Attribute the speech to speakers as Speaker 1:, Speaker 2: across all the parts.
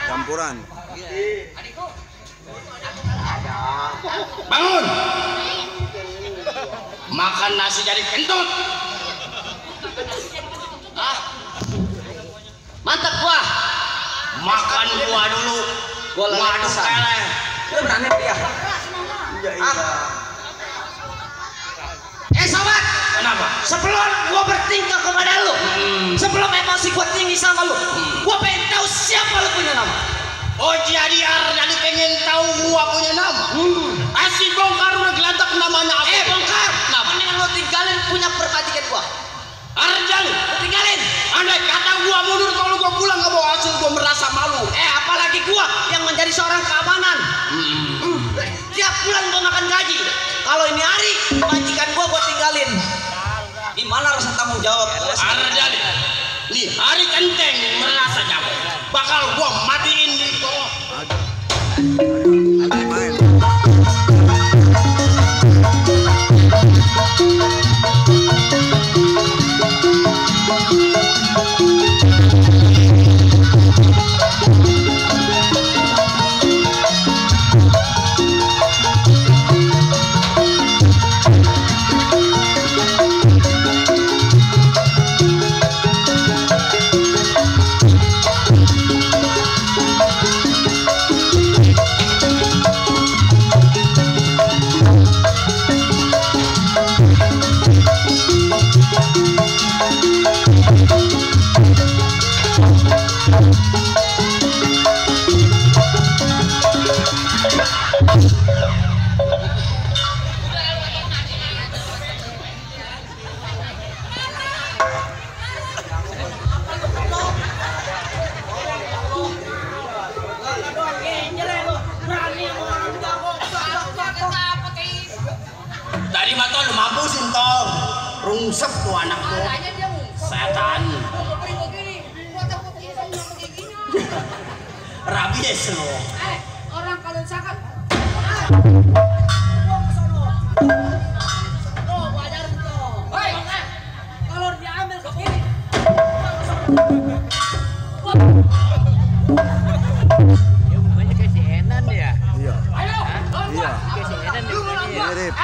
Speaker 1: Campuran.
Speaker 2: Bangun. Makan nasi jadi kentut.
Speaker 3: Mantap gua.
Speaker 2: Makan gua dulu.
Speaker 3: Gua
Speaker 2: Waduh keleh.
Speaker 3: Lu berani dia. Sobat,
Speaker 2: Kenapa?
Speaker 3: sebelum gua bertingkah kepada lu, sebelum emosi gua tinggi sama lu, gua pengen tahu siapa lu punya nama.
Speaker 2: Oh jadi Ardali pengen tahu gua punya nama? Asik bongkar udah gelantak namanya apa?
Speaker 3: Bongkar.
Speaker 2: Kenapa?
Speaker 3: Mendingan lu tinggalin punya perbatikan gua.
Speaker 2: Ardali,
Speaker 3: Lu tinggalin.
Speaker 2: andai kata gua mundur kalau gua pulang gak bawa hasil gua merasa malu.
Speaker 3: Apalagi gua yang menjadi seorang keamanan. Tiap bulan gua makan gaji. Kalau ini hari majikan gua tinggalin. Gimana rasa tanggung jawab?
Speaker 2: Ardali, nih hari kenteng merasa jauh. Bakal gua matiin itu.
Speaker 1: Ada main.
Speaker 2: Tadi mah lu mabusin toh. Rungsep tuh anak tuh. Setan. Rabies lo.
Speaker 4: Orang kalau zakat. Kalau diambil ke kiri.
Speaker 5: Ya mukanya kayak si Enan ya.
Speaker 1: Iya.
Speaker 4: Ayo.
Speaker 1: Iya.
Speaker 5: Kayak si Enan ya mukanya.
Speaker 1: Mirip.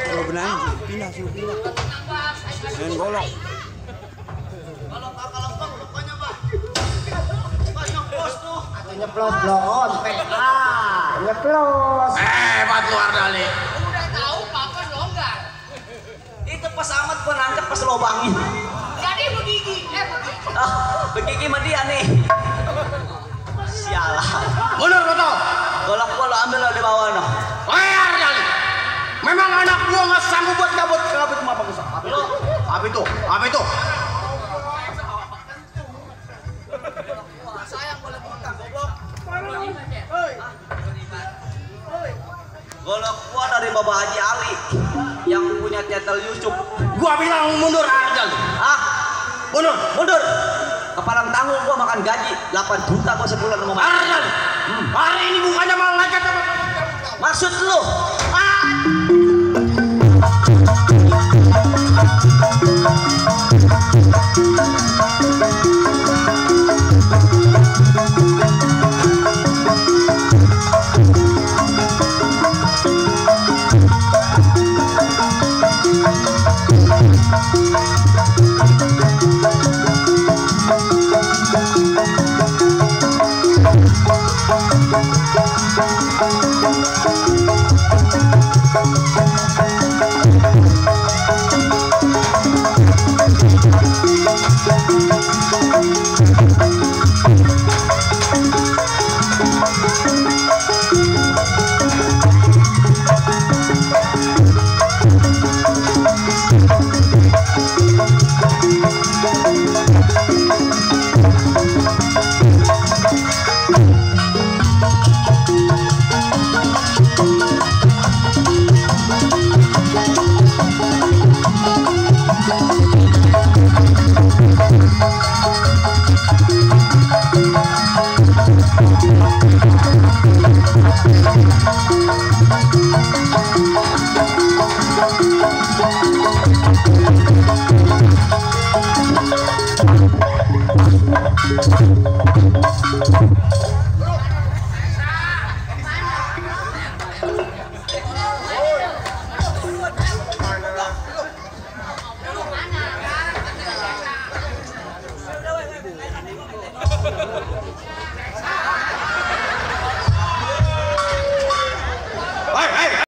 Speaker 1: Kalau benar pindah suruh pindah. Main golok.
Speaker 3: Kalau kakak lempeng rupanya Pak. Pak nyoplos tuh. Atau nyeplos blon. Nyeplos.
Speaker 2: Hebat lu Ardali.
Speaker 4: Udah tahu papa longgar.
Speaker 3: Itu pas amat gua nangkep pas lobangin.
Speaker 4: Jadi begigi. Begigi.
Speaker 3: Begigi mah dia nih. Sialan.
Speaker 2: Mundur betul.
Speaker 3: Golok gua lo ambil lo di bawah noh.
Speaker 2: Ardali. Memang anak gua nggak sanggup buat kabut sama apa besar. Apa itu? Apa itu? Apa itu?
Speaker 4: Sayang boleh ngutang goblok.
Speaker 3: Golok gua dari Bapak Haji Ali yang punya titel Yusuf.
Speaker 2: Gua bilang mundur Ardal.
Speaker 3: Ah, mundur, mundur. Kepala tanggung gua makan gaji 8 juta gua sebulan mau makan.
Speaker 2: Ardal. Hari ini bukannya malaikat apa?
Speaker 3: Maksud lu